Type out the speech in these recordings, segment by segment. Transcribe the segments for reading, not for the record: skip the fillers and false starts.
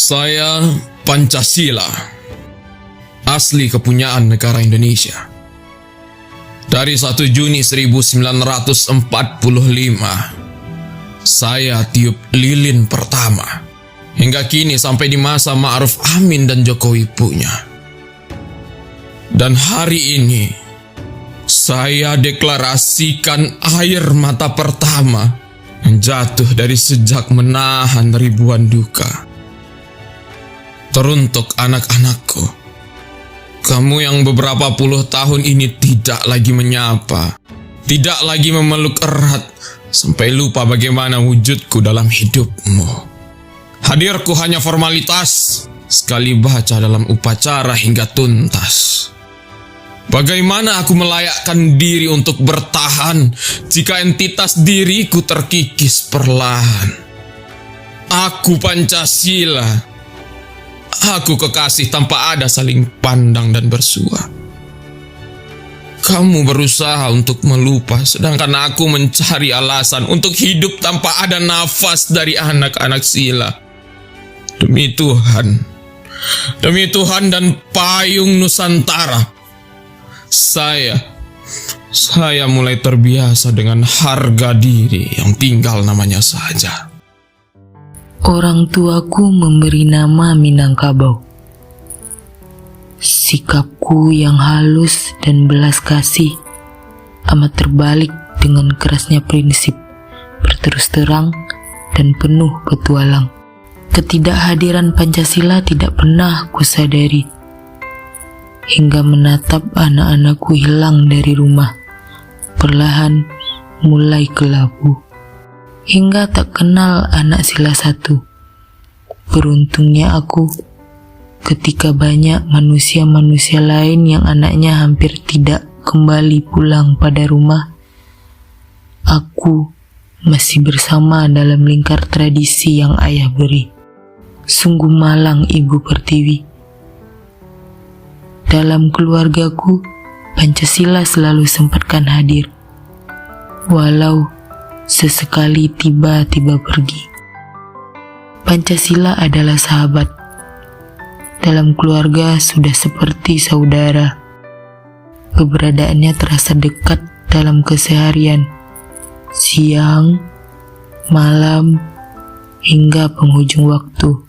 Saya Pancasila, asli kepunyaan negara Indonesia. Dari 1 Juni 1945, saya tiup lilin pertama. Hingga kini sampai di masa Ma'ruf Amin dan Jokowi punya. Dan hari ini, saya deklarasikan air mata pertama yang jatuh dari sejak menahan ribuan duka. Teruntuk anak-anakku, kamu yang beberapa puluh tahun ini tidak lagi menyapa, tidak lagi memeluk erat, sampai lupa bagaimana wujudku dalam hidupmu. Hadirku hanya formalitas, sekali baca dalam upacara hingga tuntas. Bagaimana aku melayakkan diri untuk bertahan jika entitas diriku terkikis perlahan? Aku Pancasila. Aku kekasih tanpa ada saling pandang dan bersua. Kamu berusaha untuk melupa, sedangkan aku mencari alasan untuk hidup tanpa ada nafas dari anak-anak sila. Demi Tuhan dan payung Nusantara, saya mulai terbiasa dengan harga diri yang tinggal namanya saja. Orang tuaku memberi nama Minangkabau. Sikapku yang halus dan belas kasih amat terbalik dengan kerasnya prinsip, berterus terang dan penuh petualang. Ketidakhadiran Pancasila tidak pernah kusadari, hingga menatap anak-anakku hilang dari rumah, perlahan mulai kelabu. Hingga tak kenal anak sila satu. Beruntungnya aku ketika banyak manusia-manusia lain yang anaknya hampir tidak kembali pulang pada rumah, aku masih bersama dalam lingkar tradisi yang ayah beri. Sungguh malang Ibu Pertiwi. Dalam keluargaku, Pancasila selalu sempatkan hadir, walau sesekali tiba-tiba pergi. Pancasila adalah sahabat. Dalam keluarga sudah seperti saudara. Keberadaannya terasa dekat dalam keseharian, siang, malam, hingga penghujung waktu.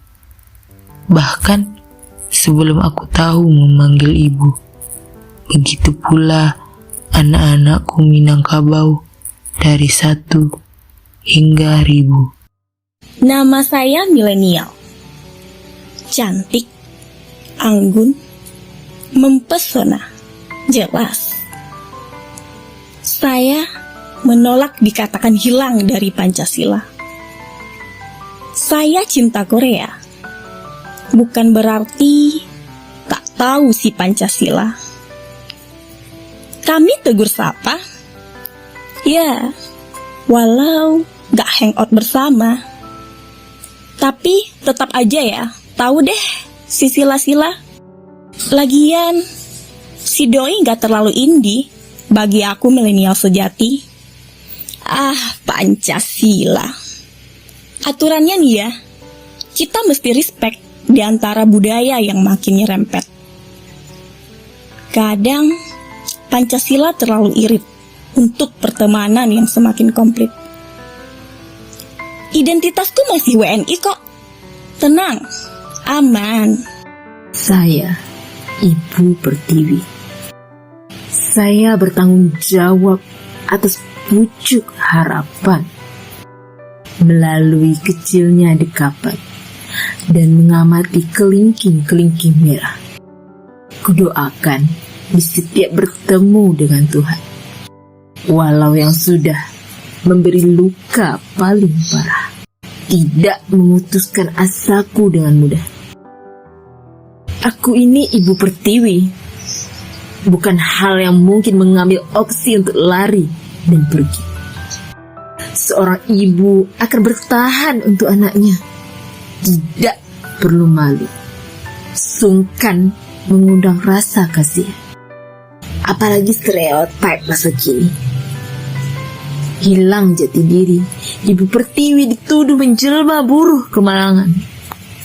Bahkan sebelum aku tahu memanggil ibu. Begitu pula anak-anakku Minangkabau, dari 1 hingga 1000. Nama saya milenial. Cantik, anggun, mempesona, jelas. Saya menolak dikatakan hilang dari Pancasila. Saya cinta Korea. Bukan berarti tak tahu si Pancasila. Kami tegur sapa. Ya, walau gak hangout bersama, tapi tetap aja ya, tahu deh si sila-sila. Lagian, si doi gak terlalu indie bagi aku milenial sejati. Pancasila. Aturannya nih ya, kita mesti respect di antara budaya yang makin nyerempet. Kadang, Pancasila terlalu irit untuk pertemanan yang semakin komplit. Identitasku masih WNI kok. Tenang, aman. Saya, Ibu Pertiwi. Saya bertanggung jawab atas pucuk harapan melalui kecilnya dekapan dan mengamati kelingking-kelingking merah. Kudoakan di setiap bertemu dengan Tuhan, walau yang sudah memberi luka paling parah, tidak memutuskan asaku dengan mudah. Aku ini Ibu Pertiwi, bukan hal yang mungkin mengambil opsi untuk lari dan pergi. Seorang ibu akan bertahan untuk anaknya, tidak perlu malu, sungkan mengundang rasa kasihan. Apalagi stereotip masa kini. Hilang jati diri, Ibu Pertiwi dituduh menjelma buruh kemalangan.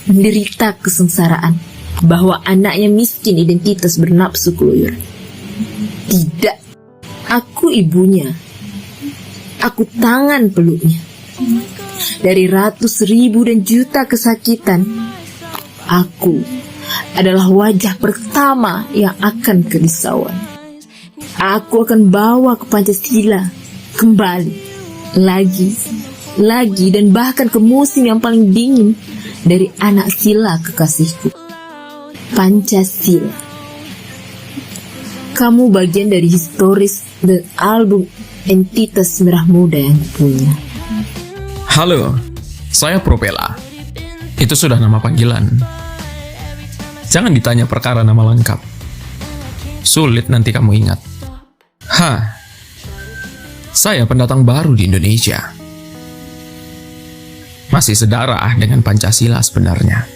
menderita kesengsaraan bahwa anaknya miskin identitas bernafsu keluyur. Tidak, aku ibunya. Aku tangan peluknya. Dari ratus ribu dan juta kesakitan, aku adalah wajah pertama yang akan kerisauan. Aku akan bawa ke Pancasila kembali, lagi, dan bahkan ke musim yang paling dingin dari anak sila kekasihku. Pancasila. Kamu bagian dari historis dan album entitas merah muda yang punya. Halo, saya Propela. Itu sudah nama panggilan. Jangan ditanya perkara nama lengkap. Sulit nanti kamu ingat. Saya pendatang baru di Indonesia. Masih sedarah dengan Pancasila sebenarnya.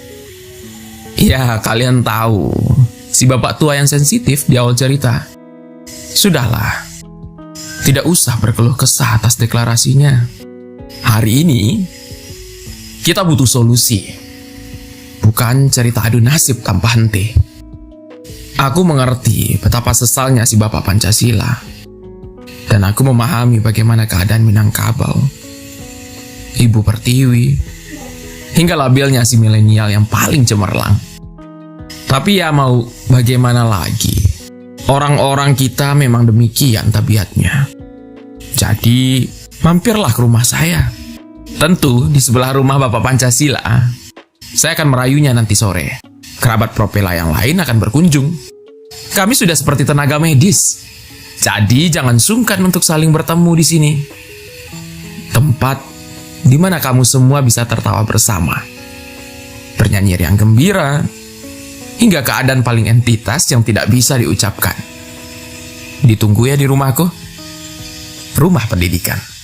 Ya, kalian tahu, si bapak tua yang sensitif di awal cerita. Sudahlah, tidak usah berkeluh kesah atas deklarasinya. Hari ini, kita butuh solusi. Bukan cerita adu nasib tanpa henti. Aku mengerti betapa sesalnya si bapak Pancasila. Dan aku memahami bagaimana keadaan Minangkabau, Ibu Pertiwi, hingga labilnya si milenial yang paling cemerlang. Tapi ya mau bagaimana lagi, orang-orang kita memang demikian tabiatnya. Jadi mampirlah ke rumah saya. Tentu di sebelah rumah Bapak Pancasila. Saya akan merayunya nanti sore. Kerabat Propela yang lain akan berkunjung. Kami sudah seperti tenaga medis. Jadi jangan sungkan untuk saling bertemu di sini. Tempat di mana kamu semua bisa tertawa bersama, bernyanyi riang gembira, hingga keadaan paling entitas yang tidak bisa diucapkan. Ditunggu ya di rumahku. Rumah Pendidikan.